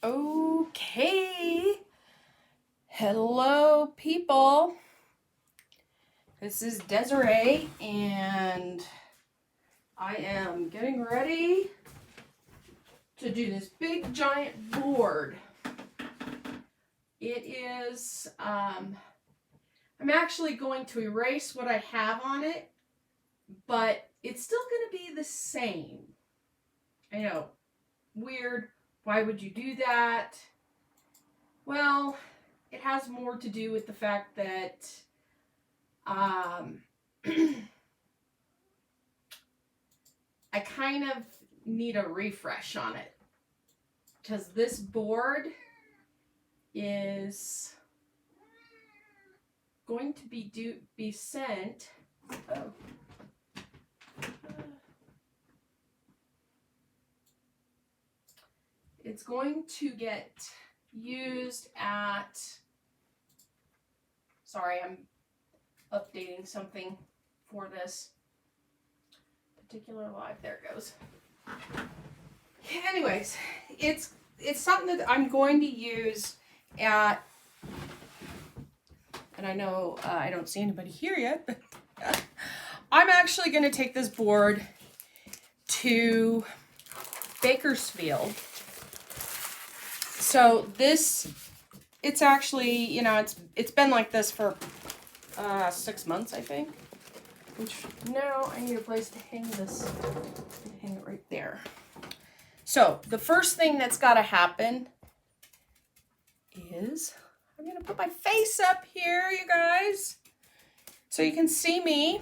Okay. Hello, people. This is Desiree, and I am getting ready to do this big giant board. It is, I'm actually going to erase what I have on it, but it's still going to be the same. I know, weird. Why would you do that? Well, it has more to do with the fact that I kind of need a refresh on it because this board is going to be sent. Oh. It's going to get used at. Sorry, I'm updating something for this particular live. There it goes. Anyways, it's something that I'm going to use at, and I know I don't see anybody here yet, but I'm actually going to take this board to Bakersfield. So it's actually, it's been like this for 6 months, I think. Which now I need a place to hang this. Hang it right there. So the first thing that's got to happen is I'm going to put my face up here, you guys, so you can see me.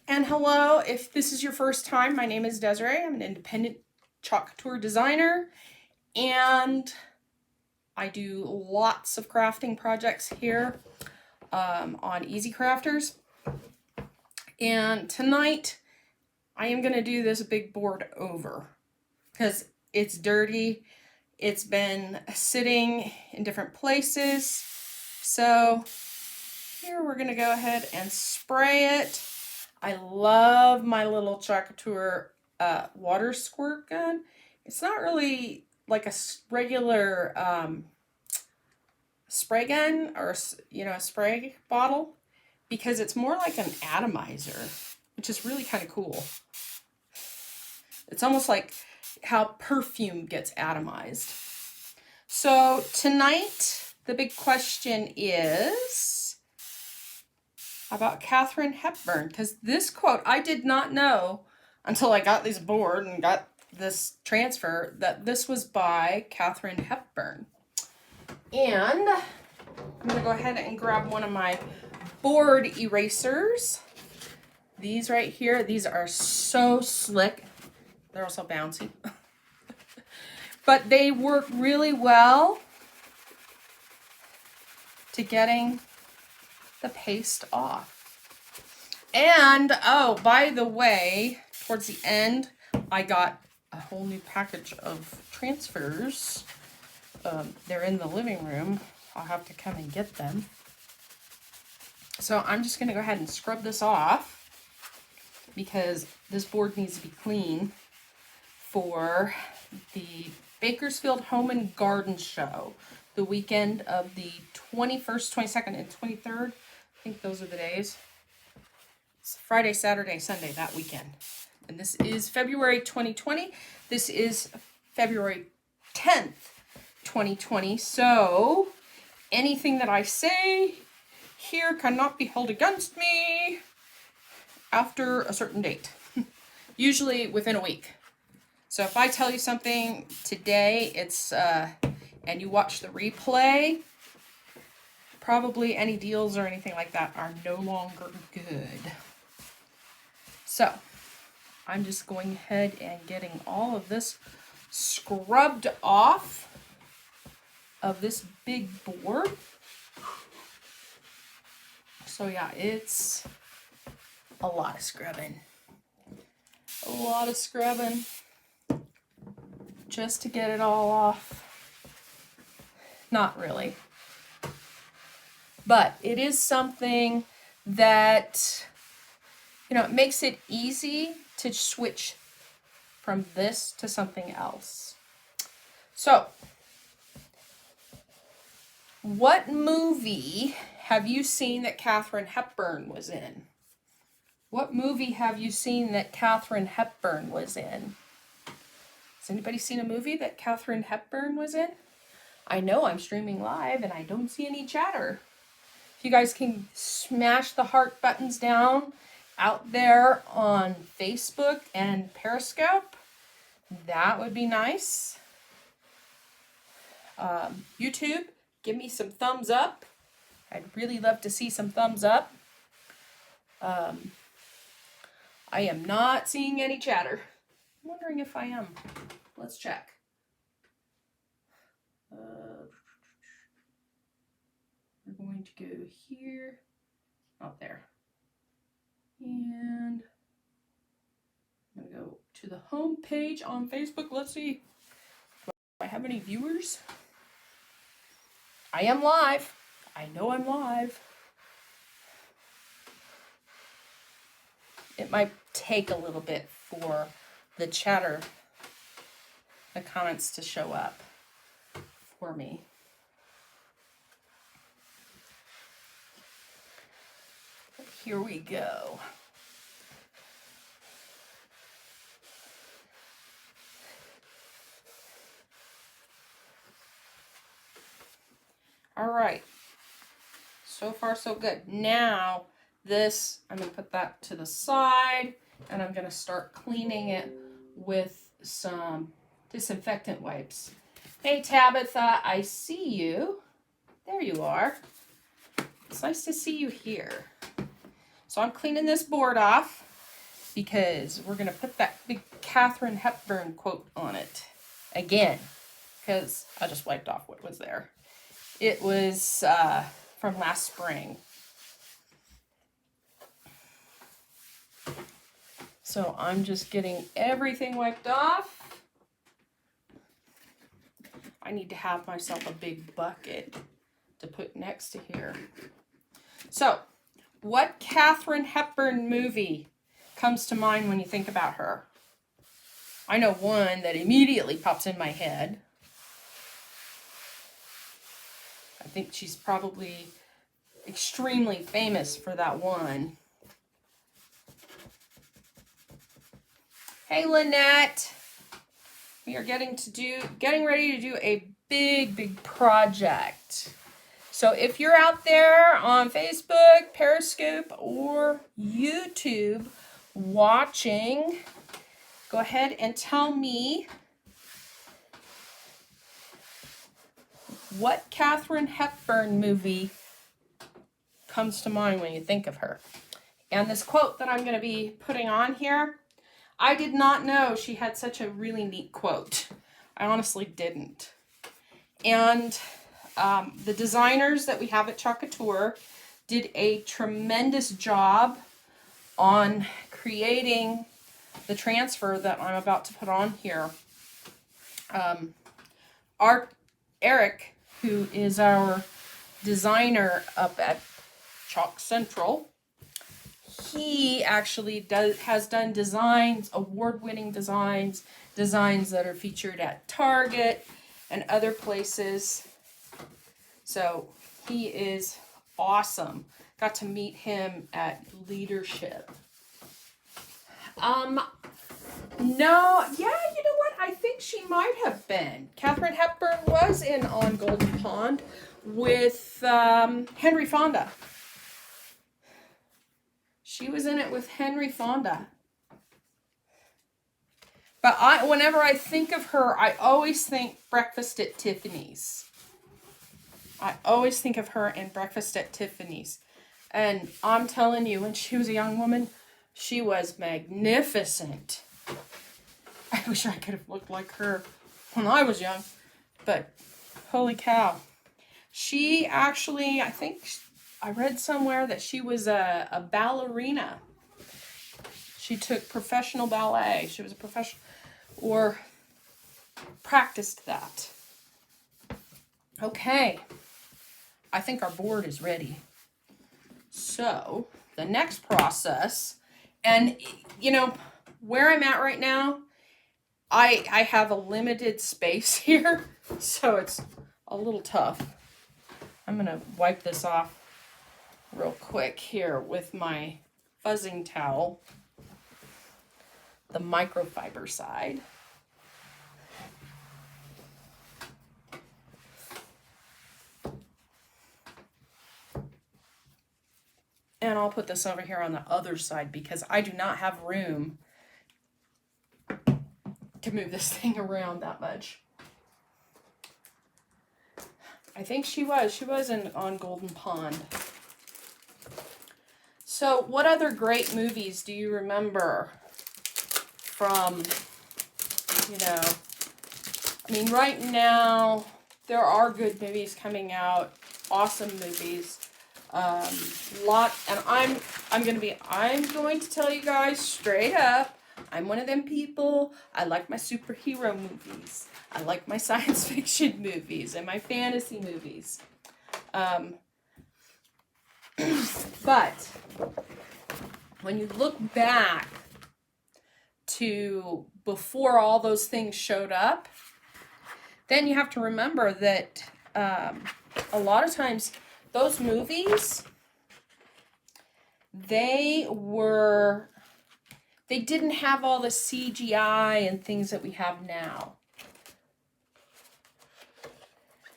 And hello, if this is your first time, my name is Desiree. I'm an independent chalk couture designer, and I do lots of crafting projects here on Easy Crafters. And tonight I am going to do this big board over because it's dirty. It's been sitting in different places. So here we're going to go ahead and spray it. I love my little chalk couture water squirt gun. It's not really like a regular spray gun or, a spray bottle, because it's more like an atomizer, which is really kind of cool. It's almost like how perfume gets atomized. So tonight, the big question is about Kathryn Hepburn, because this quote, I did not know until I got this board and got this transfer that this was by Kathryn Hepburn. And I'm going to go ahead and grab one of my board erasers. These right here, these are so slick. They're also bouncy. But they work really well to getting the paste off. And, oh, by the way, towards the end, I got a whole new package of transfers. They're in the living room. I'll have to come and get them. So I'm just going to go ahead and scrub this off because this board needs to be clean for the Bakersfield Home and Garden Show, the weekend of the 21st, 22nd, and 23rd. I think those are the days. It's Friday, Saturday, Sunday, that weekend. And this is February 2020. This is February 10th, 2020. So anything that I say here cannot be held against me after a certain date, usually within a week. So if I tell you something today, it's and you watch the replay, probably any deals or anything like that are no longer good. So I'm just going ahead and getting all of this scrubbed off of this big board. So yeah, it's a lot of scrubbing. A lot of scrubbing just to get it all off. Not really. But it is something that, it makes it easy to switch from this to something else. So, what movie have you seen that Kathryn Hepburn was in? What movie have you seen that Kathryn Hepburn was in? Has anybody seen a movie that Kathryn Hepburn was in? I know I'm streaming live and I don't see any chatter. If you guys can smash the heart buttons down out there on Facebook and Periscope, that would be nice. YouTube, give me some thumbs up. I'd really love to see some thumbs up. I am not seeing any chatter. I'm wondering if I am. Let's check. We're going to go here. Not there. And I'm going to go to the home page on Facebook. Let's see. Do I have any viewers? I am live. I know I'm live. It might take a little bit for the chatter, the comments to show up for me. But here we go. All right. So far, so good. Now, this, I'm going to put that to the side, and I'm going to start cleaning it with some disinfectant wipes. Hey, Tabitha, I see you. There you are. It's nice to see you here. So I'm cleaning this board off because we're going to put that big Kathryn Hepburn quote on it again, because I just wiped off what was there. It was from last spring. So I'm just getting everything wiped off. I need to have myself a big bucket to put next to here. So, what Kathryn Hepburn movie comes to mind when you think about her? I know one that immediately pops in my head. I think she's probably extremely famous for that one. Hey, Lynette. We are getting ready to do a big project. So if you're out there on Facebook, Periscope, or YouTube watching, go ahead and tell me what Kathryn Hepburn movie comes to mind when you think of her. And this quote that I'm going to be putting on here, I did not know she had such a really neat quote. I honestly didn't. And the designers that we have at Chakatur did a tremendous job on creating the transfer that I'm about to put on here. Eric, who is our designer up at Chalk Central, he actually has done designs, award-winning designs that are featured at Target and other places. So he is awesome. Got to meet him at Leadership. No, yeah, you know what? I think she might have been. Kathryn Hepburn was in On Golden Pond with Henry Fonda. She was in it with Henry Fonda. But whenever I think of her, I always think Breakfast at Tiffany's. I always think of her in Breakfast at Tiffany's. And I'm telling you, when she was a young woman, she was magnificent. I wish I could have looked like her when I was young. But holy cow. She actually, I think I read somewhere that she was a ballerina. She took professional ballet. She was a professional, or practiced that. Okay. I think our board is ready. So, the next process, and you know, where I'm at right now, I have a limited space here, so it's a little tough. I'm gonna wipe this off real quick here with my fuzzing towel, the microfiber side. And I'll put this over here on the other side because I do not have room to move this thing around that much. I think she was on Golden Pond. So what other great movies do you remember from, I mean, right now there are good movies coming out, awesome movies. And I'm going to tell you guys straight up, I'm one of them people. I like my superhero movies. I like my science fiction movies and my fantasy movies. But when you look back to before all those things showed up, then you have to remember that a lot of times those movies, they didn't have all the CGI and things that we have now.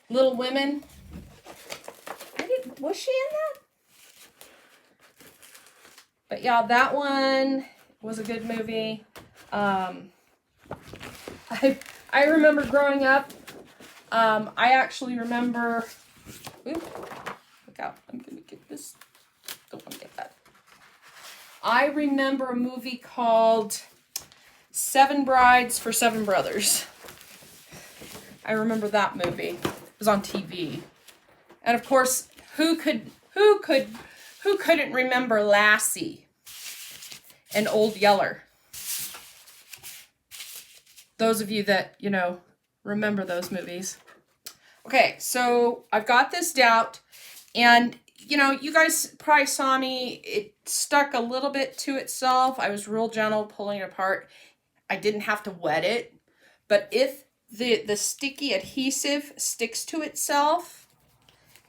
Little Women, was she in that? But yeah, that one was a good movie. I remember growing up, I actually remember, look out, I'm going to get this, don't want to get that. I remember a movie called Seven Brides for Seven Brothers. I remember that movie. It was on TV. And of course, who couldn't remember Lassie and Old Yeller? Those of you that, remember those movies. Okay, so I've got this out, and you guys probably saw me, it stuck a little bit to itself. I was real gentle pulling it apart. I didn't have to wet it, but if the sticky adhesive sticks to itself,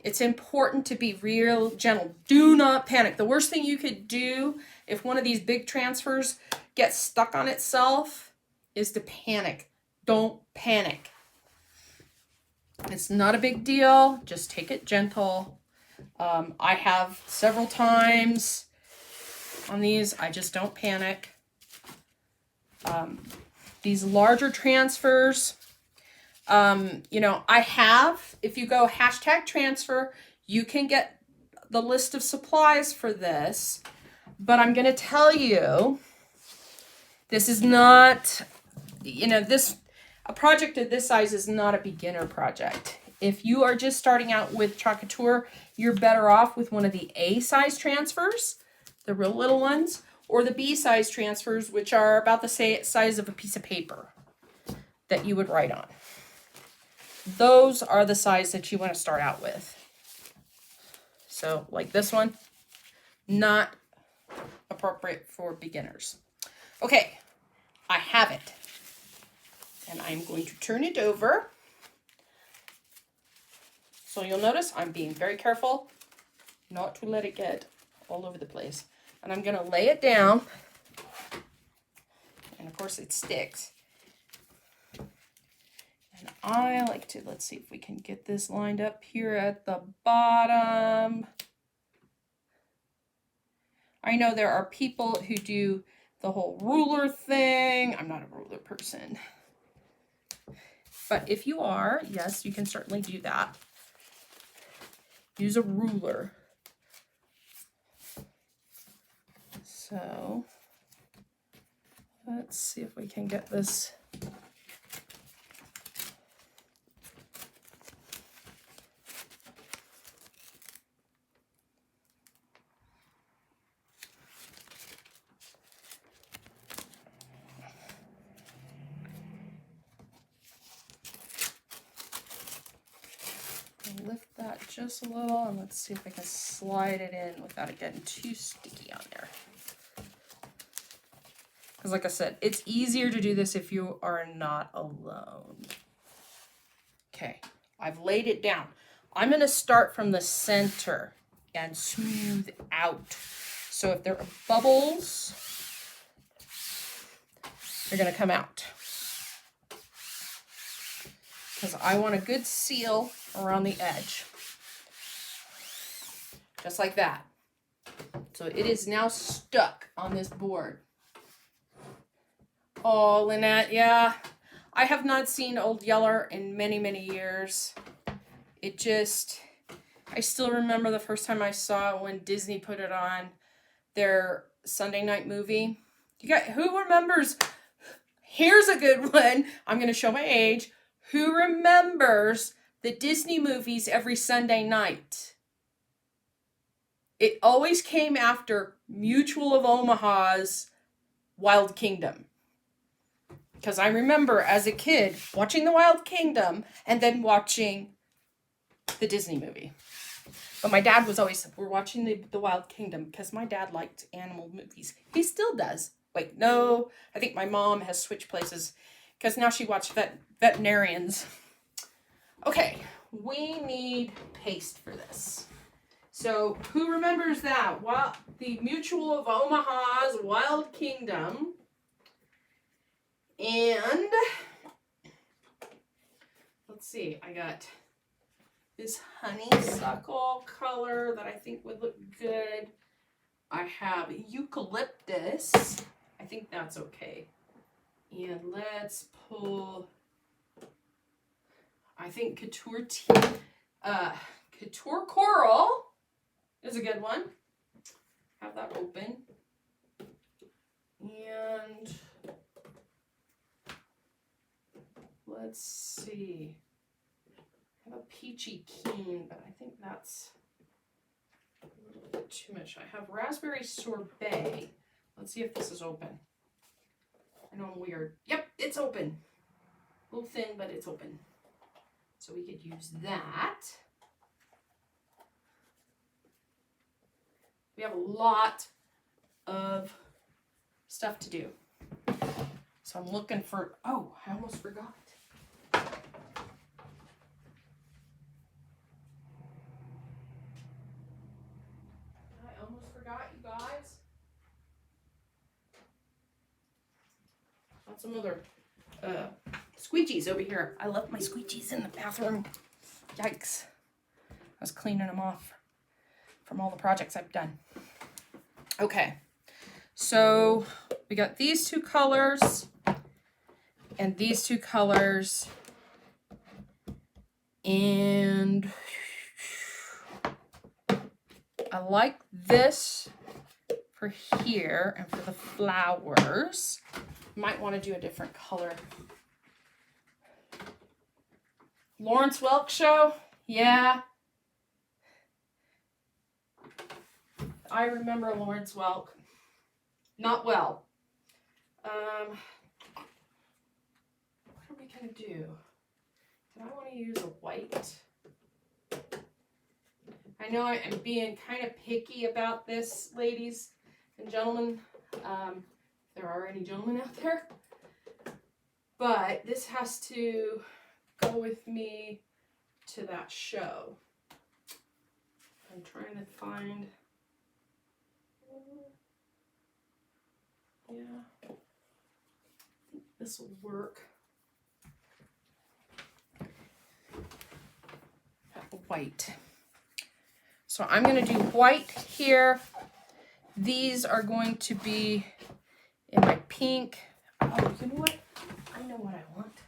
it's important to be real gentle. Do not panic. The worst thing you could do if one of these big transfers gets stuck on itself is to panic. Don't panic. It's not a big deal. Just take it gentle. I have several times on these. I just don't panic. These larger transfers, I have, if you go #transfer, you can get the list of supplies for this. But I'm going to tell you, this is not, a project of this size is not a beginner project. If you are just starting out with Chalk Couture, you're better off with one of the A size transfers, the real little ones, or the B size transfers, which are about the size of a piece of paper that you would write on. Those are the size that you want to start out with. So like this one, not appropriate for beginners. Okay, I have it. And I'm going to turn it over. So you'll notice I'm being very careful not to let it get all over the place. And I'm going to lay it down. And of course it sticks. And I like to, let's see if we can get this lined up here at the bottom. I know there are people who do the whole ruler thing. I'm not a ruler person. But if you are, yes, you can certainly do that. Use a ruler. So let's see if we can get this. Lift that just a little, and let's see if I can slide it in without it getting too sticky on there. Because like I said, it's easier to do this if you are not alone. Okay, I've laid it down. I'm going to start from the center and smooth out. So if there are bubbles, they're going to come out. Because I want a good seal around the edge. Just like that. So it is now stuck on this board. Oh, Lynette, yeah. I have not seen Old Yeller in many, many years. It just, I still remember the first time I saw it when Disney put it on their Sunday night movie. You got, who remembers? Here's a good one. I'm going to show my age. Who remembers the Disney movies every Sunday night? It always came after Mutual of Omaha's Wild Kingdom. Because I remember as a kid watching the Wild Kingdom and then watching the Disney movie. But my dad was always, we're watching the Wild Kingdom because my dad liked animal movies. He still does. Wait, no, I think my mom has switched places because now she watched veterinarians. Okay, we need paste for this. So who remembers that? Well, the Mutual of Omaha's Wild Kingdom. And let's see, I got this honeysuckle color that I think would look good. I have eucalyptus. I think that's okay. And let's pull, I think Couture Coral is a good one. Have that open. And let's see. I have a peachy keen, but I think that's a little bit too much. I have raspberry sorbet. Let's see if this is open. I know I'm weird. Yep, it's open. A little thin, but it's open. So we could use that. We have a lot of stuff to do. So I'm looking for, oh, I almost forgot. You guys. Got some other squeegees over here. I left my squeegees in the bathroom. Yikes. I was cleaning them off from all the projects I've done. Okay. So we got these two colors and these two colors. And I like this for here and for the flowers. Might want to do a different color. Lawrence Welk show? Yeah. I remember Lawrence Welk. Not well. What are we going to do? Do I want to use a white? I know I'm being kind of picky about this, ladies and gentlemen. If there are any gentlemen out there. But this has to go with me to that show. I'm trying to find... Yeah. I think this will work. White. So I'm going to do white here. These are going to be in my pink. Oh, you know what? I know what I want.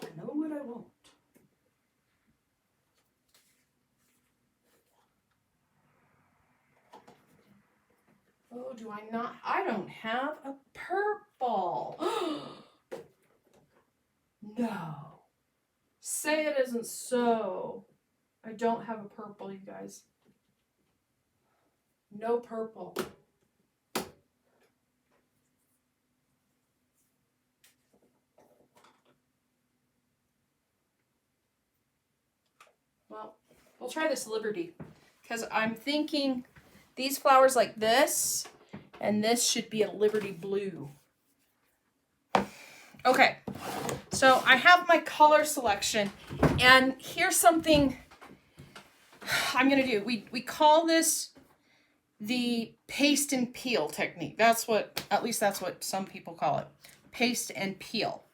I know what I want. Oh, do I not? I don't have a purple. No. Say it isn't so. I don't have a purple, you guys. No purple. Well, we'll try this Liberty. Because I'm thinking these flowers like this And this should be a Liberty Blue. Okay, so I have my color selection, and here's something I'm going to do. We call this the paste and peel technique. That's what, at least that's what some people call it. Paste and peel.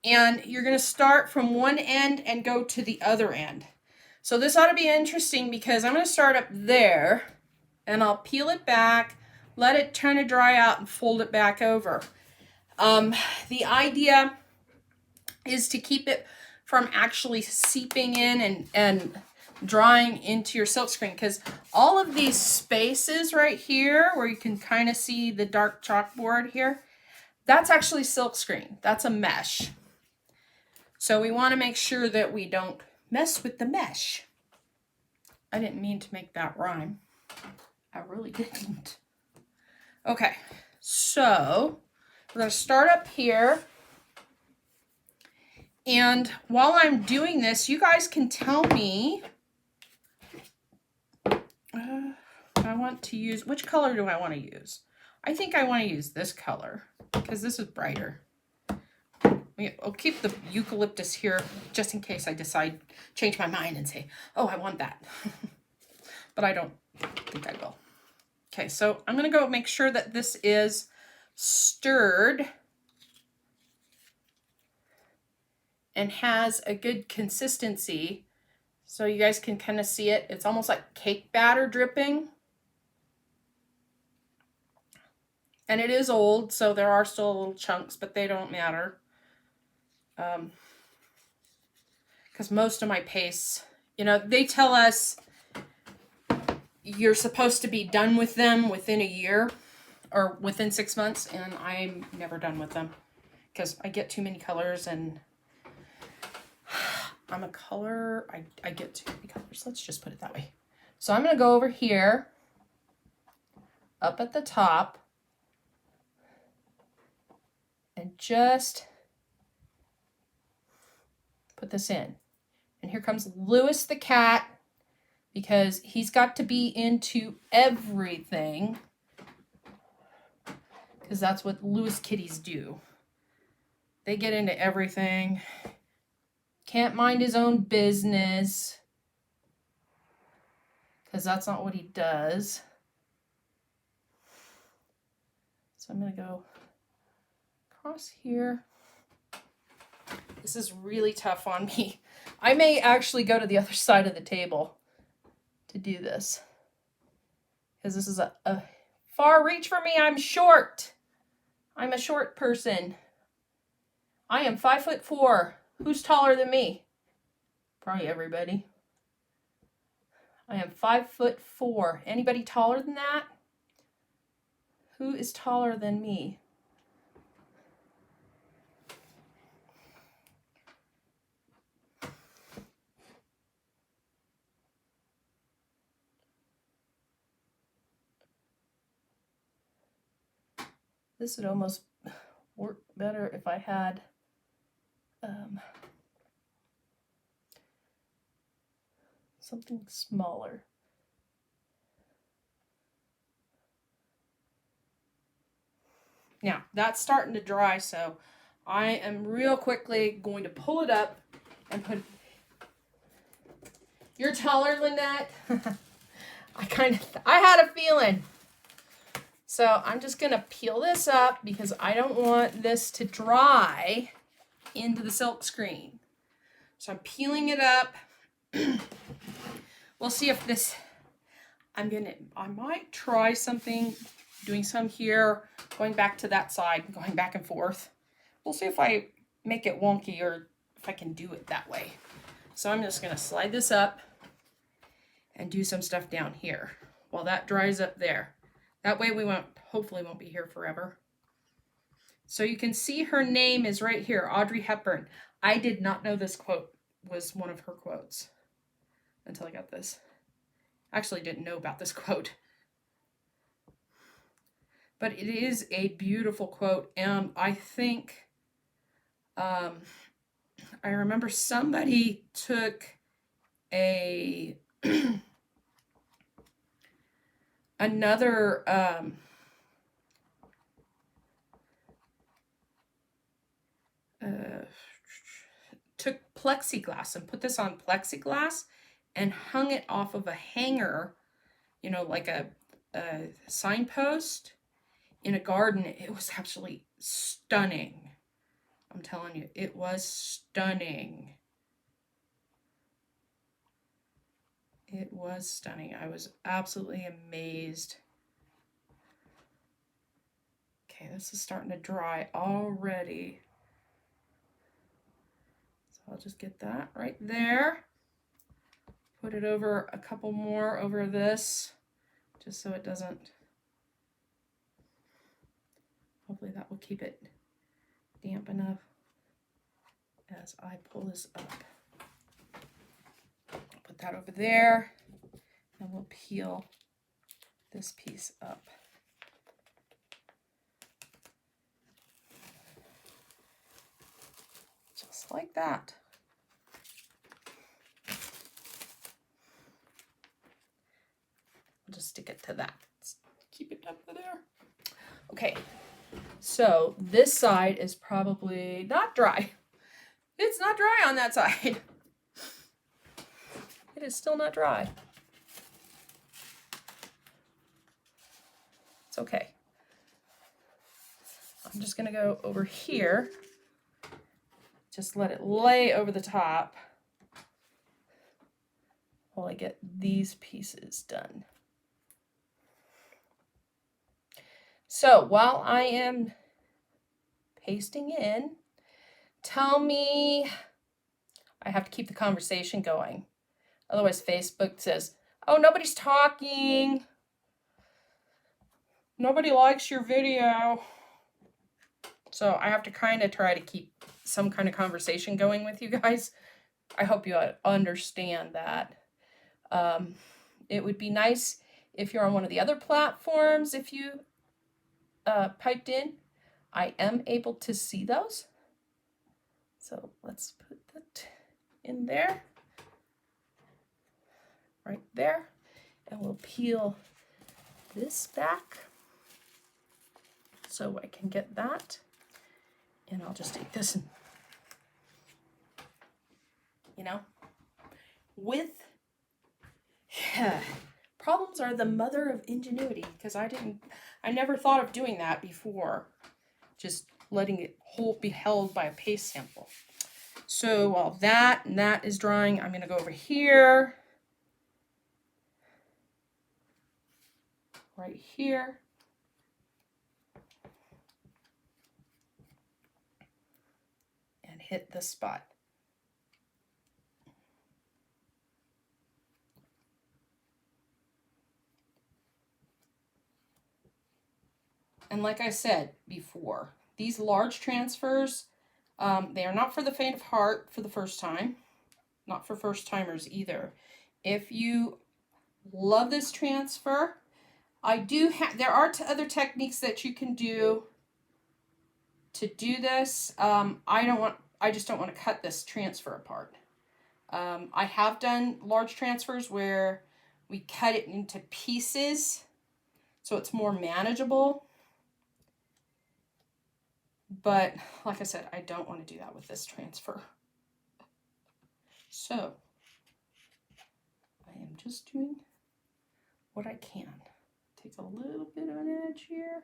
And you're going to start from one end and go to the other end. So this ought to be interesting because I'm going to start up there and I'll peel it back, let it kind of dry out and fold it back over. The idea is to keep it from actually seeping in and drying into your silkscreen, because all of these spaces right here where you can kind of see the dark chalkboard here, that's actually silkscreen. That's a mesh. So we want to make sure that we don't mess with the mesh. I didn't mean to make that rhyme. I really didn't. Okay, so we're going to start up here. And while I'm doing this, you guys can tell me, I want to use, which color do I want to use? I think I want to use this color because this is brighter. I'll keep the eucalyptus here just in case I change my mind and say, oh, I want that. But I don't think I will. Okay, so I'm going to go make sure that this is stirred and has a good consistency so you guys can kind of see it. It's almost like cake batter dripping. And it is old, so there are still little chunks, but they don't matter. Because most of my pastes, you know, they tell us you're supposed to be done with them within a year or within 6 months, and I'm never done with them because I get too many colors, and I'm a color, I get too many colors. Let's just put it that way. So I'm going to go over here, up at the top, and just put this in. And here comes Lewis the cat, because he's got to be into everything, because that's what Lewis kitties do. They get into everything. Can't mind his own business, because that's not what he does. So I'm going to go across here. This is really tough on me. I may actually go to the other side of the table to do this, because this is a far reach for me. I'm short. I'm a short person. I am 5'4". Who's taller than me? Probably everybody. I am 5'4". Anybody taller than that? Who is taller than me? This would almost work better if I had something smaller. Now, that's starting to dry, so I am real quickly going to pull it up and put... You're taller, Lynette? I had a feeling. So I'm just going to peel this up because I don't want this to dry into the silk screen. So I'm peeling it up. We'll see if this, I might try something, doing some here, going back to that side, going back and forth. We'll see if I make it wonky or if I can do it that way. So I'm just going to slide this up and do some stuff down here while that dries up there. That way we hopefully won't be here forever. So you can see her name is right here, Audrey Hepburn. I did not know this quote was one of her quotes until I got this. Actually didn't know about this quote. But it is a beautiful quote, and I think, I remember somebody took another took plexiglass and put this on plexiglass and hung it off of a hanger, you know, like a signpost in a garden. It was actually stunning. I'm telling you, it was stunning. It was stunning. I was absolutely amazed. Okay, this is starting to dry already. So I'll just get that right there. Put it over a couple more over this, just so it doesn't. Hopefully that will keep it damp enough as I pull this up. Put that over there, and we'll peel this piece up. Just like that. I'll just stick it to that. Keep it up there. Okay, so this side is probably not dry. It's not dry on that side. It is still not dry. It's okay. I'm just gonna go over here. Just let it lay over the top while I get these pieces done. So while I am pasting in, tell me, I have to keep the conversation going. Otherwise Facebook says, oh, nobody's talking. Nobody likes your video. So I have to kind of try to keep some kind of conversation going with you guys. I hope you understand that. It would be nice if you're on one of the other platforms, if you piped in. I am able to see those. So let's put that in there. Right there. And we'll peel this back so I can get that. And I'll just take this and, you know, problems are the mother of ingenuity, because I never thought of doing that before. Just letting it be held by a paste sample. So while that and that is drying, I'm going to go over here. Right here. And hit this spot. And like I said before, these large transfers, they are not for the faint of heart for the first time. Not for first timers either. If you love this transfer, there are other techniques that you can do to do this. I just don't want to cut this transfer apart. I have done large transfers where we cut it into pieces so it's more manageable. But like I said, I don't want to do that with this transfer. So I am just doing what I can. Take a little bit of an edge here.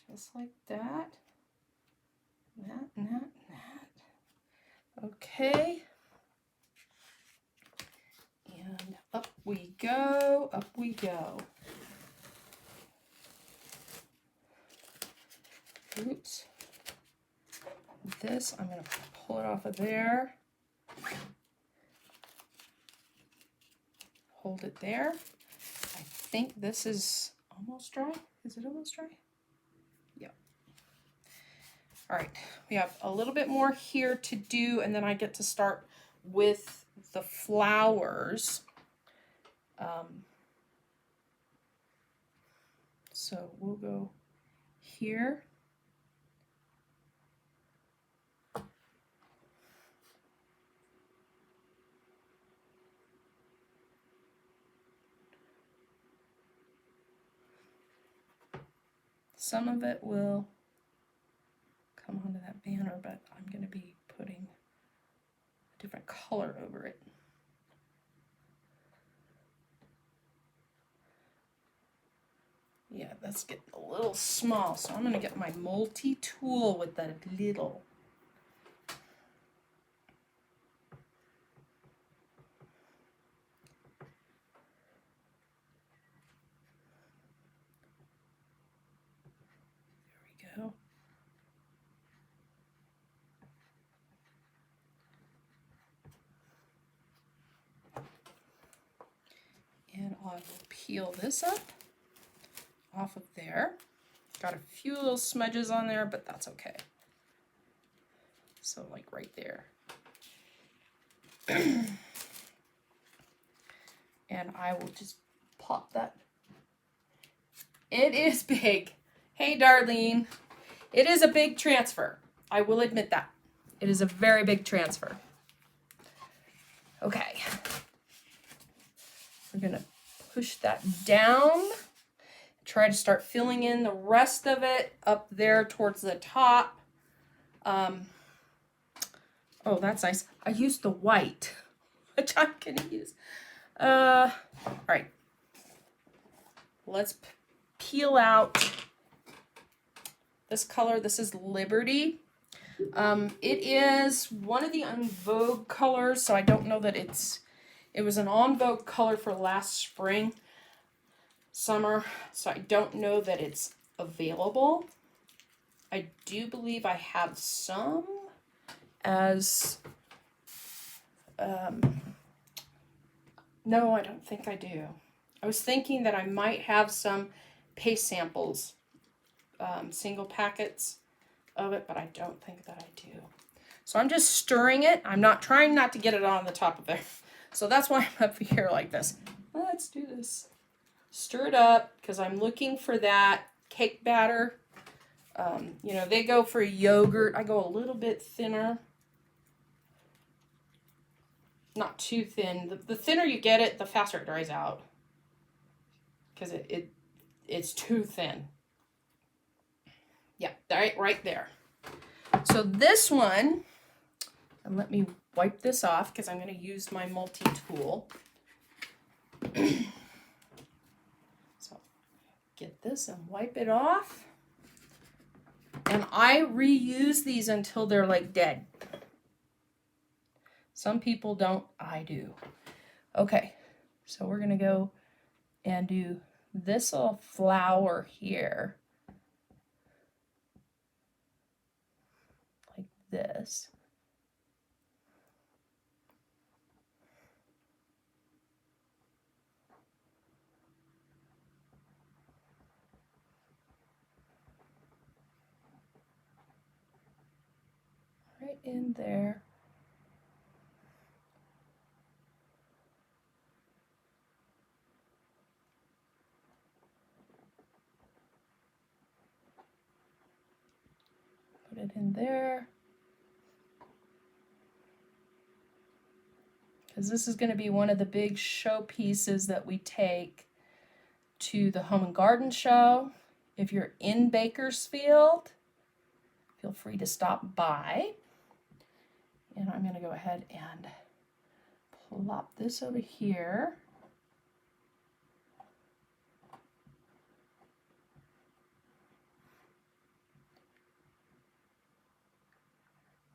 Just like that. That, and that, and that. Okay. And up we go, up we go. Oops. This, I'm going to pull it off of there. Hold it there. I think this is almost dry. Is it almost dry? Yep. All right. We have a little bit more here to do, and then I get to start with the flowers. So we'll go here. some of it will come onto that banner, but I'm going to be putting a different color over it. Yeah, that's getting a little small, so I'm going to get my multi-tool with that little. There we go. And I will peel this up off of there. Got a few little smudges on there, but that's okay. So like right there. And I will just pop that. It is big. Hey, Darlene. It is a big transfer. I will admit that. It is a very big transfer. Okay. We're going to push that down. Try to start filling in the rest of it up there towards the top. Oh, that's nice. I used the white, which I'm going to use. All right. Let's peel out this color. This is Liberty. It is one of the En Vogue colors, so I don't know that it was an En Vogue color for last spring, summer, so I don't know that it's available. I do believe I have some as, no, I don't think I do. I was thinking that I might have some paste samples, single packets of it, but I don't think that I do. So I'm just stirring it. I'm not trying not to get it on the top of there. So that's why I'm up here like this. Let's do this. Stir it up because I'm looking for that cake batter. You know, they go for yogurt. I go a little bit thinner. Not too thin. The thinner you get it, the faster it dries out. Because it's too thin. Yeah, right there. So this one, and let me wipe this off because I'm going to use my multi-tool. So get this and wipe it off. And I reuse these until they're like dead. Some people don't, I do. Okay, so we're going to go and do this little flower here. Like this. Right in there. Put it in there. Because this is going to be one of the big show pieces that we take to the Home and Garden Show. If you're in Bakersfield, feel free to stop by. And I'm going to go ahead and plop this over here.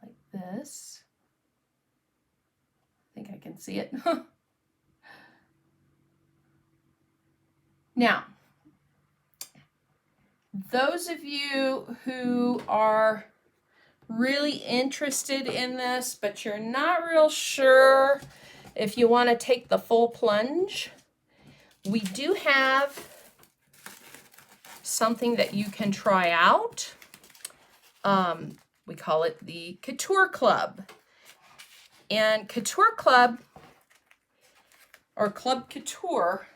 Like this. I think I can see it. Now, those of you who are really interested in this, but you're not real sure if you want to take the full plunge, we do have something that you can try out. We call it the Couture Club. And Couture Club, or Club Couture,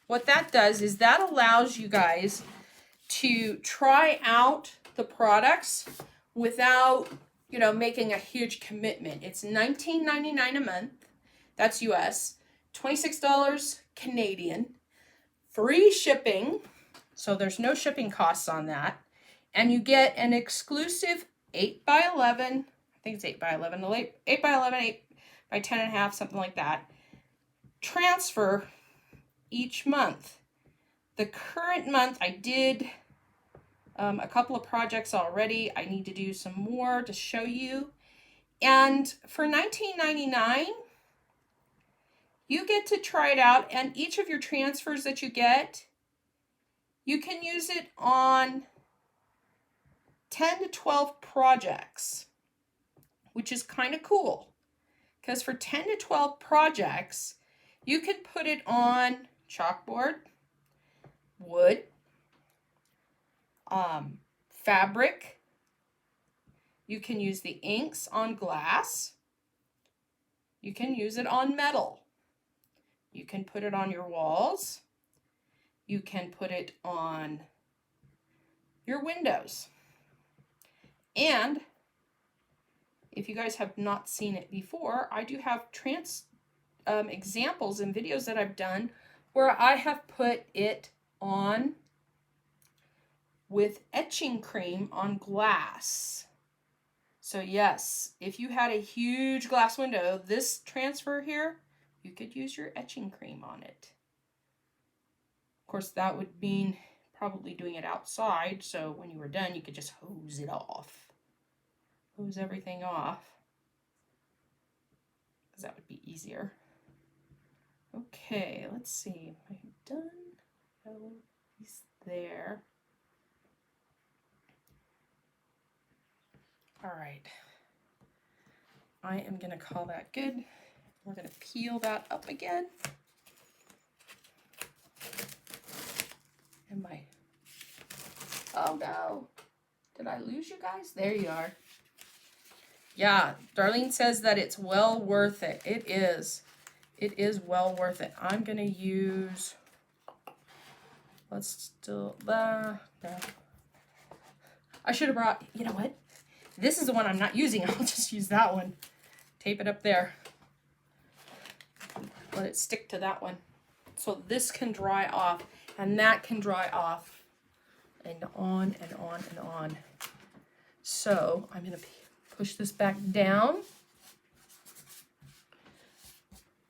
what that does is that allows you guys to try out the products without, you know, making a huge commitment. It's $19.99 a month. That's US. $26 Canadian. Free shipping. So there's no shipping costs on that. And you get an exclusive 8x11, I think it's 8x11, 8x11, 8x10.5, something like that, transfer each month. The current month, I did a couple of projects already. I need to do some more to show you. And for $19.99, you get to try it out. And each of your transfers that you get, you can use it on 10 to 12 projects, which is kind of cool. Because for 10 to 12 projects, you can put it on chalkboard, wood, fabric. You can use the inks on glass. You can use it on metal. You can put it on your walls. You can put it on your windows. And if you guys have not seen it before, I do have examples and videos that I've done where I have put it on with etching cream on glass. So yes, if you had a huge glass window, this transfer here, you could use your etching cream on it. Of course, that would mean probably doing it outside, so when you were done, you could just hose it off. Hose everything off, because that would be easier. Okay, let's see. Am I done? Oh, he's there. All right. I am going to call that good. We're going to peel that up again. And oh no. Did I lose you guys? There you are. Yeah, Darlene says that it's well worth it. It is. It is well worth it. I'm going to use, let's still, no. I should have brought, you know what? This is the one I'm not using. I'll just use that one. Tape it up there. Let it stick to that one. So this can dry off, and that can dry off, and on and on and on. So I'm going to push this back down.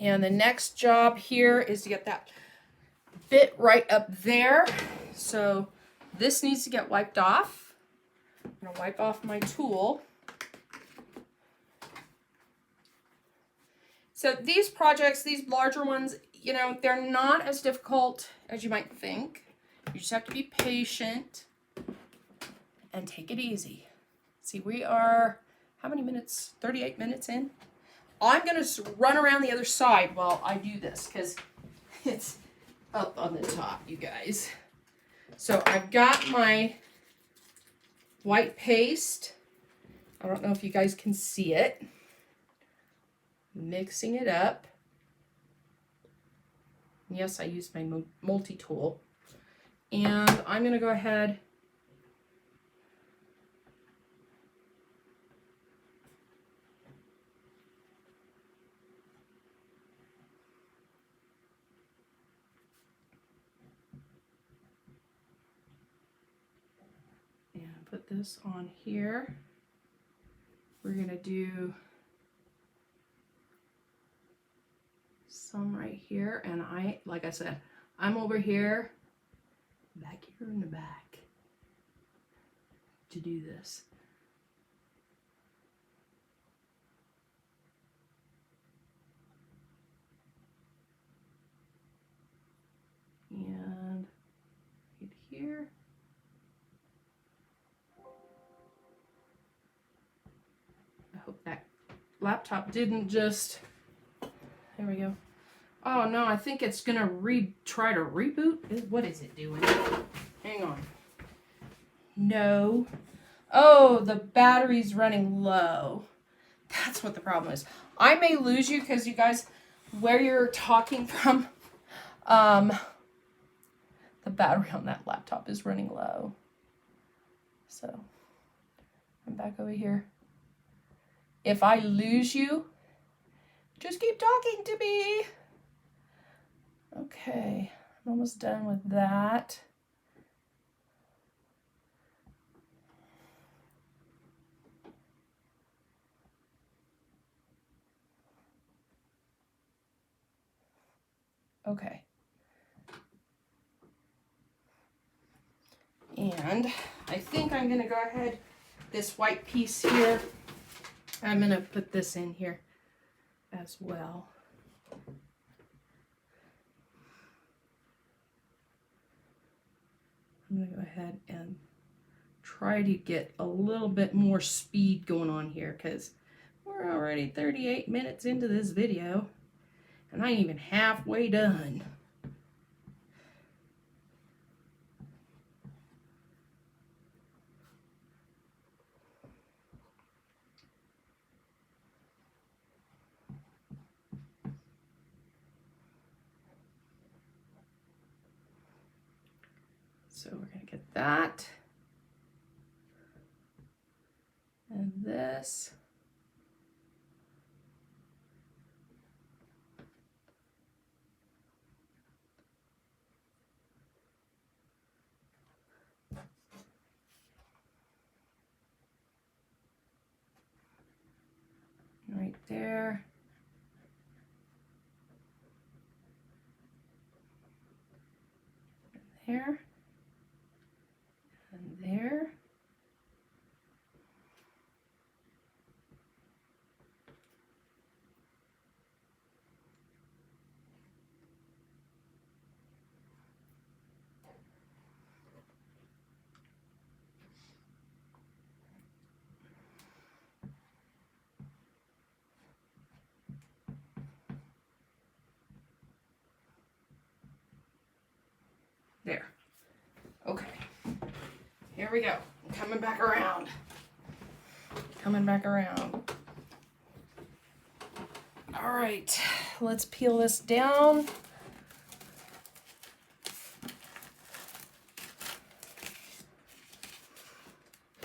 And the next job here is to get that bit right up there. So this needs to get wiped off. I'm going to wipe off my tool. So these projects, these larger ones, you know, they're not as difficult as you might think. You just have to be patient and take it easy. See, we are, how many minutes? 38 minutes in. I'm going to run around the other side while I do this because it's up on the top, you guys. So I've got my white paste. I don't know if you guys can see it. Mixing it up. Yes, I used my multi-tool. And I'm going to go ahead and put this on here. We're going to do some right here, and like I said, I'm over here, back here in the back to do this. And right here. I hope that laptop didn't just, there we go. Oh no, I think it's gonna try to reboot. What is it doing? Hang on. No. Oh, the battery's running low. That's what the problem is. I may lose you because you guys, where you're talking from, the battery on that laptop is running low. So I'm back over here. If I lose you, just keep talking to me. Okay, I'm almost done with that. Okay. And I think I'm gonna go ahead, this white piece here, I'm gonna put this in here as well. I'm gonna go ahead and try to get a little bit more speed going on here because we're already 38 minutes into this video and I ain't even halfway done. So we're gonna get that and this. Right there. There. And there. There. Okay. Here we go. I'm coming back around. Coming back around. All right. Let's peel this down.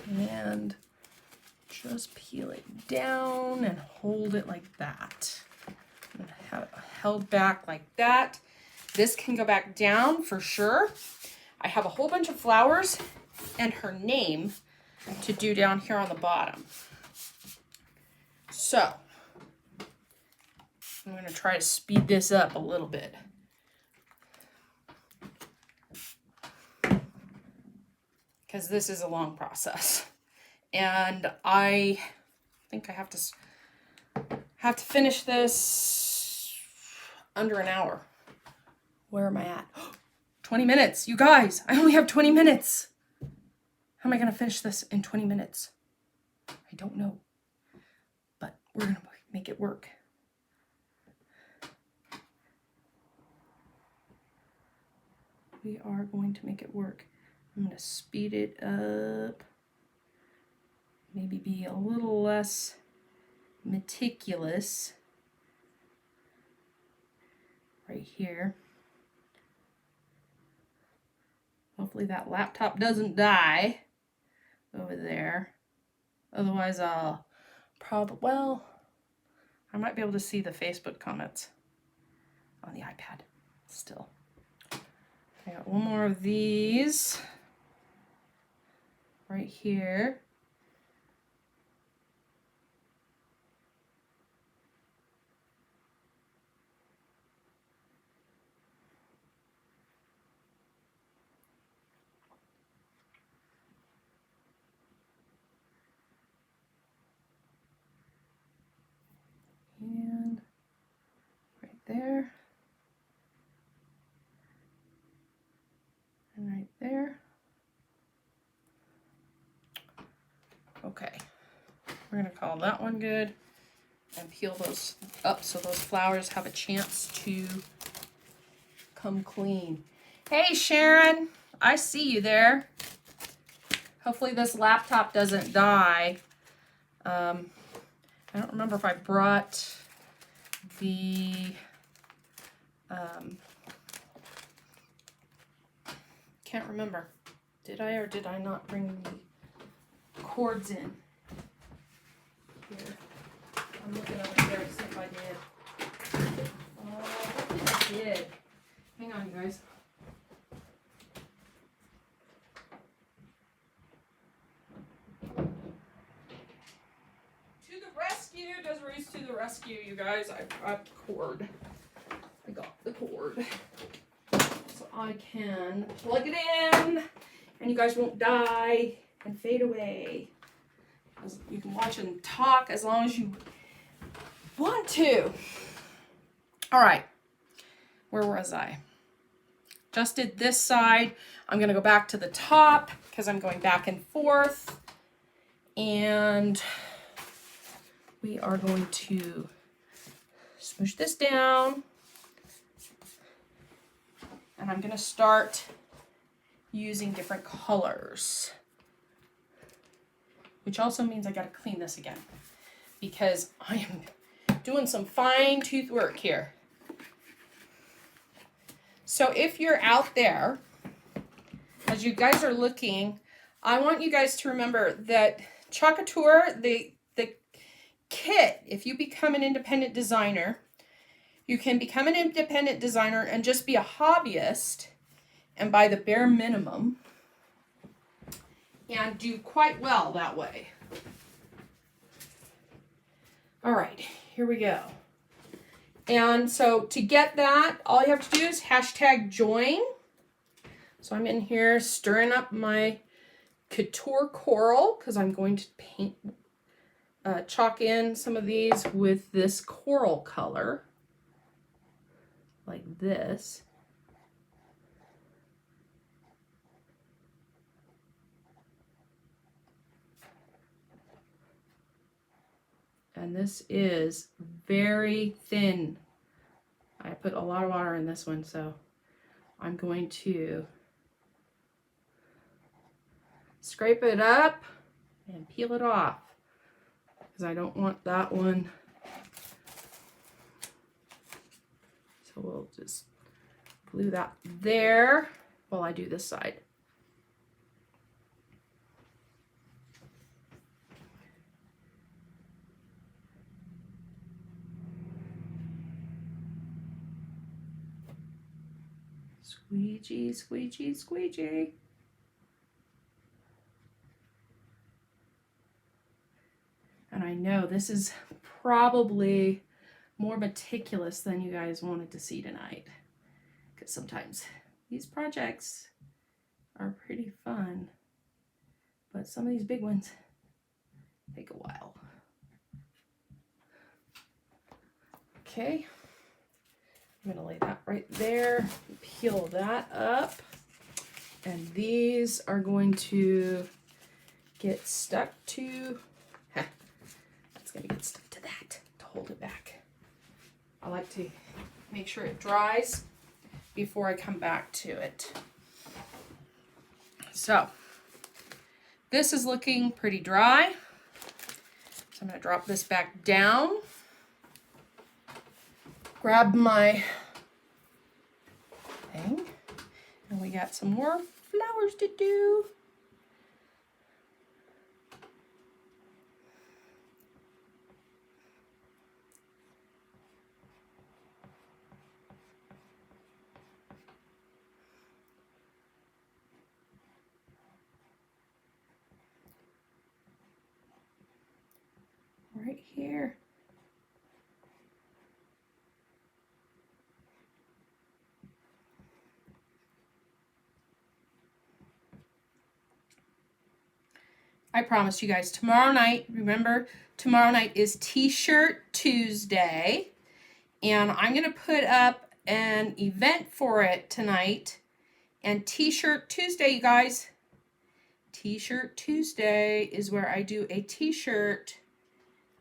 And just peel it down and hold it like that. And have it held back like that. This can go back down for sure. I have a whole bunch of flowers and her name to do down here on the bottom. So I'm going to try to speed this up a little bit. Because this is a long process. And I think I have to finish this under an hour. Where am I at? 20 minutes. You guys, I only have 20 minutes. How am I going to finish this in 20 minutes? I don't know. But we're going to make it work. We are going to make it work. I'm going to speed it up. Maybe be a little less meticulous. Right here. Hopefully that laptop doesn't die over there. Otherwise I'll well, I might be able to see the Facebook comments on the iPad still. I got one more of these right here. And right there. And right there. Okay. We're going to call that one good and peel those up so those flowers have a chance to come clean. Hey Sharon, I see you there. Hopefully this laptop doesn't die. I don't remember if I brought the can't remember. Did I or did I not bring the cords in? Here. I'm looking over there to see if I did. I think I did. Hang on, you guys. To the rescue, Desiree's to the rescue, you guys. I got the cord. I got the cord so I can plug it in and you guys won't die and fade away. You can watch and talk as long as you want to. All right, where was I? Just did this side. I'm going to go back to the top because I'm going back and forth. And we are going to smoosh this down. And I'm going to start using different colors. Which also means I got to clean this again. Because I am doing some fine tooth work here. So if you're out there, as you guys are looking, I want you guys to remember that Chalkateur, the kit, if you become an independent designer, you can become an independent designer and just be a hobbyist and buy the bare minimum and do quite well that way. All right, here we go. And so to get that, all you have to do is #join. So I'm in here stirring up my Couture Coral because I'm going to paint, chalk in some of these with this coral color, like this. And this is very thin. I put a lot of water in this one, so I'm going to scrape it up and peel it off because I don't want that one. So we'll just glue that there while I do this side. Squeegee, squeegee, squeegee. And I know this is probably more meticulous than you guys wanted to see tonight. Because sometimes these projects are pretty fun. But some of these big ones take a while. Okay. I'm going to lay that right there, peel that up, and these are going to get stuck to, that's going to get stuck to that to hold it back. I like to make sure it dries before I come back to it. So, this is looking pretty dry, so I'm going to drop this back down. Grab my thing, and we got some more flowers to do. Right here. I promise you guys, tomorrow night, remember, tomorrow night is T-shirt Tuesday, and I'm going to put up an event for it tonight, and T-shirt Tuesday, you guys, T-shirt Tuesday is where I do a T-shirt.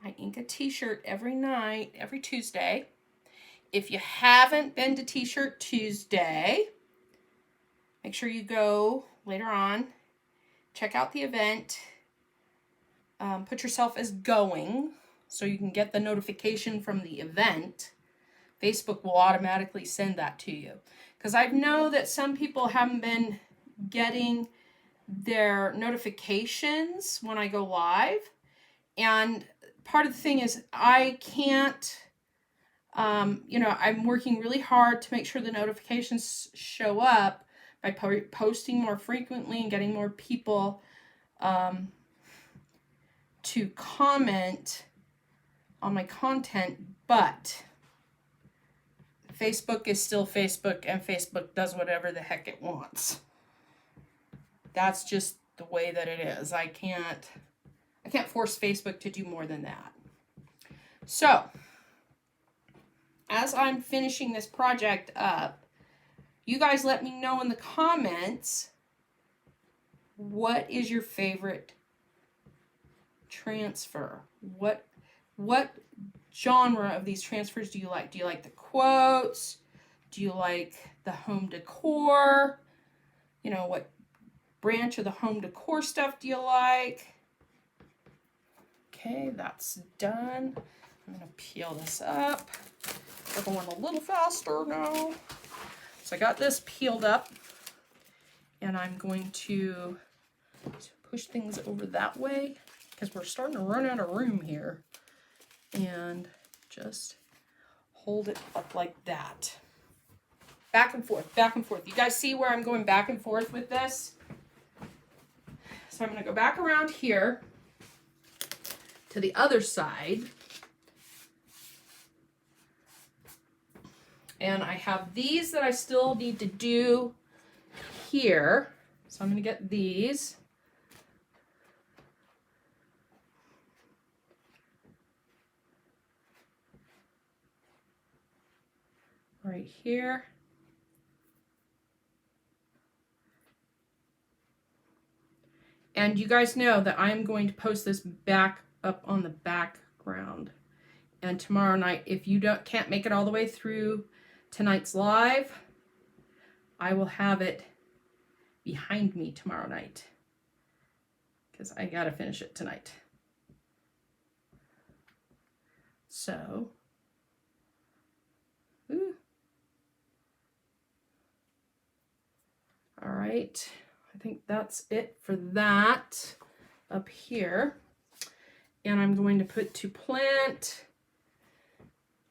I ink a T-shirt every night, every Tuesday. If you haven't been to T-shirt Tuesday, make sure you go later on, check out the event. Put yourself as going so you can get the notification from the event. Facebook will automatically send that to you. Because I know that some people haven't been getting their notifications when I go live. And part of the thing is I can't, I'm working really hard to make sure the notifications show up by posting more frequently and getting more people to comment on my content, but Facebook is still Facebook, and Facebook does whatever the heck it wants. That's just the way that it is. I can't force Facebook to do more than that. So, as I'm finishing this project up, you guys let me know in the comments, what is your favorite transfer? What genre of these transfers do you like? Do you like the quotes? Do you like the home decor? You know, what branch of the home decor stuff do you like? Okay, that's done. I'm going to peel this up. We're going a little faster now. So I got this peeled up, and I'm going to push things over that way because we're starting to run out of room here. And just hold it up like that. Back and forth, back and forth. You guys see where I'm going back and forth with this? So I'm going to go back around here to the other side. And I have these that I still need to do here. So I'm going to get these. Right here. And you guys know that I'm going to post this back up on the background. And tomorrow night, if you can't make it all the way through tonight's live, I will have it behind me tomorrow night, because I gotta finish it tonight. So, all right, I think that's it for that up here. And I'm going to put to plant.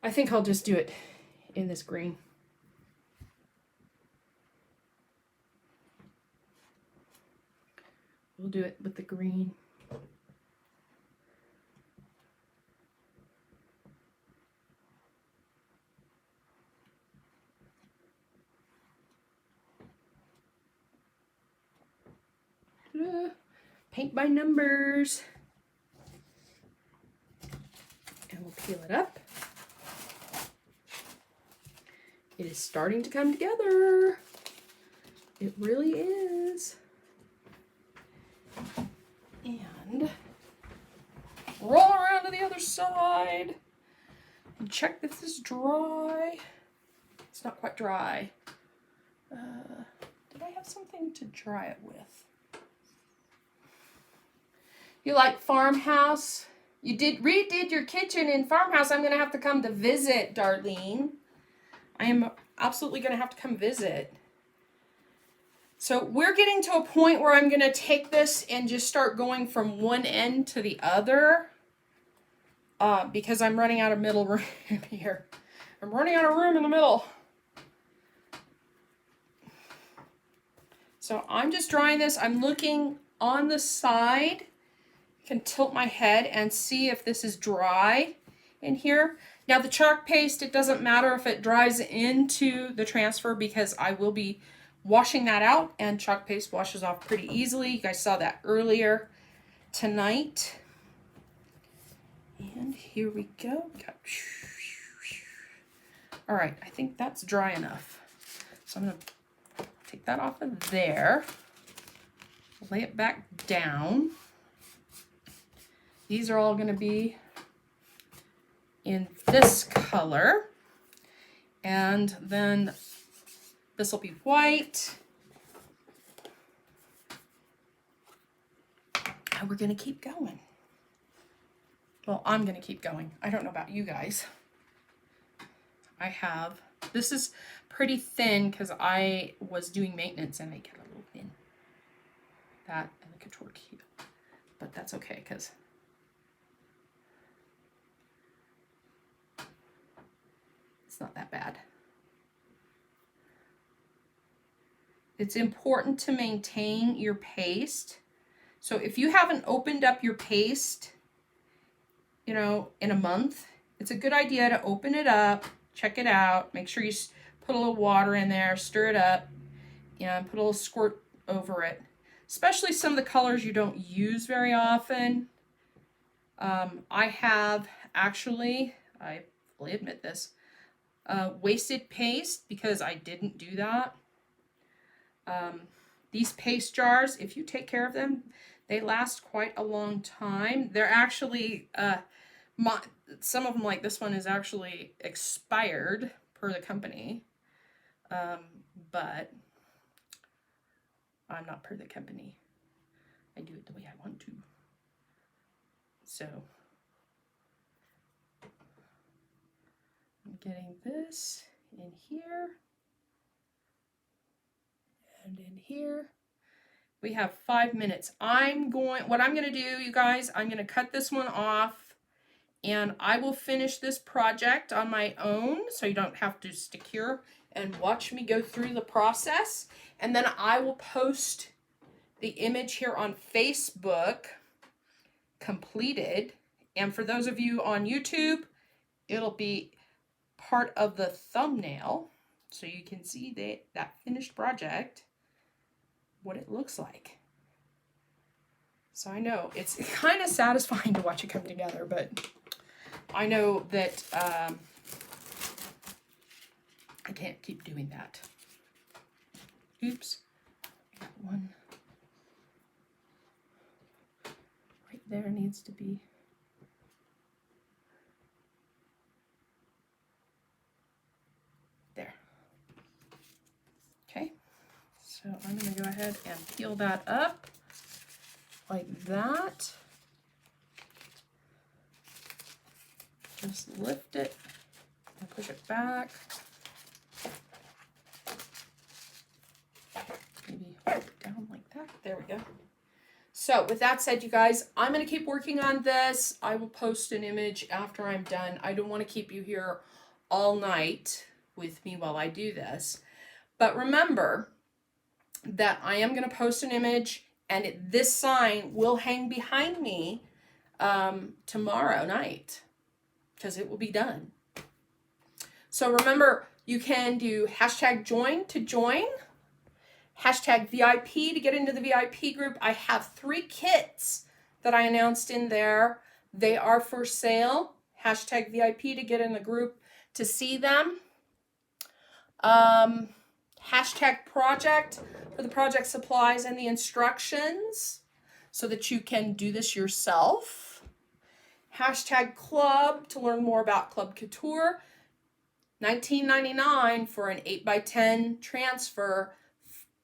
I think I'll just do it in this green. We'll do it with the green. Paint by numbers. And we'll peel it up. It is starting to come together. It really is. And roll around to the other side and check if this is dry. It's not quite dry. Did I have something to dry it with? You like Farmhouse? You redid your kitchen in Farmhouse. I'm going to have to come to visit, Darlene. I am absolutely going to have to come visit. So we're getting to a point where I'm going to take this and just start going from one end to the other. Because I'm running out of middle room here. I'm running out of room in the middle. So I'm just drying this. I'm looking on the side. I can tilt my head and see if this is dry in here. Now the chalk paste, it doesn't matter if it dries into the transfer because I will be washing that out, and chalk paste washes off pretty easily. You guys saw that earlier tonight. And here we go. All right, I think that's dry enough. So I'm going to take that off of there. Lay it back down. These are all going to be in this color. And then this will be white. And we're going to keep going. Well, I'm going to keep going. I don't know about you guys. This is pretty thin because I was doing maintenance and I get a little thin. That and the couture cube. But that's okay because it's not that bad. It's important to maintain your paste. So if you haven't opened up your paste, in a month, it's a good idea to open it up check it out. Make sure you put a little water in there, stir it up, and put a little squirt over it. Especially some of the colors you don't use very often. I have actually, I fully admit this, wasted paste because I didn't do that. These paste jars, if you take care of them, they last quite a long time. They're actually, some of them like this one is actually expired per the company. But I'm not per the company. I do it the way I want to. So I'm getting this in here and in here. We have 5 minutes. What I'm going to do, you guys, I'm going to cut this one off and I will finish this project on my own so you don't have to stick here and watch me go through the process. And then I will post the image here on Facebook completed. And for those of you on YouTube, it'll be part of the thumbnail so you can see that finished project, what it looks like. So I know it's kind of satisfying to watch it come together, but I know that I can't keep doing that. Oops, I got one right there, needs to be. There. Okay, so I'm going to go ahead and peel that up like that. Just lift it and push it back. Maybe hold it down like that. There we go. So with that said, you guys, I'm going to keep working on this. I will post an image after I'm done. I don't want to keep you here all night with me while I do this. But remember that I am going to post an image and this sign will hang behind me tomorrow night because it will be done. So remember, you can do #join to join, #VIP to get into the VIP group. I have 3 kits that I announced in there. They are for sale. #VIP to get in the group to see them. #project for the project supplies and the instructions so that you can do this yourself. #club to learn more about Club Couture. $19.99 for an 8x10 transfer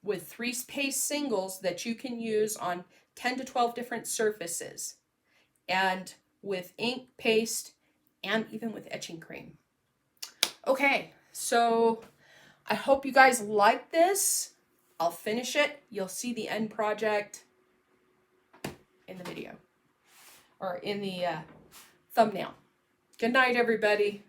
with 3 paste singles that you can use on 10 to 12 different surfaces and with ink, paste, and even with etching cream. Okay, so I hope you guys like this. I'll finish it. You'll see the end project in the video or in the thumbnail. Good night, everybody.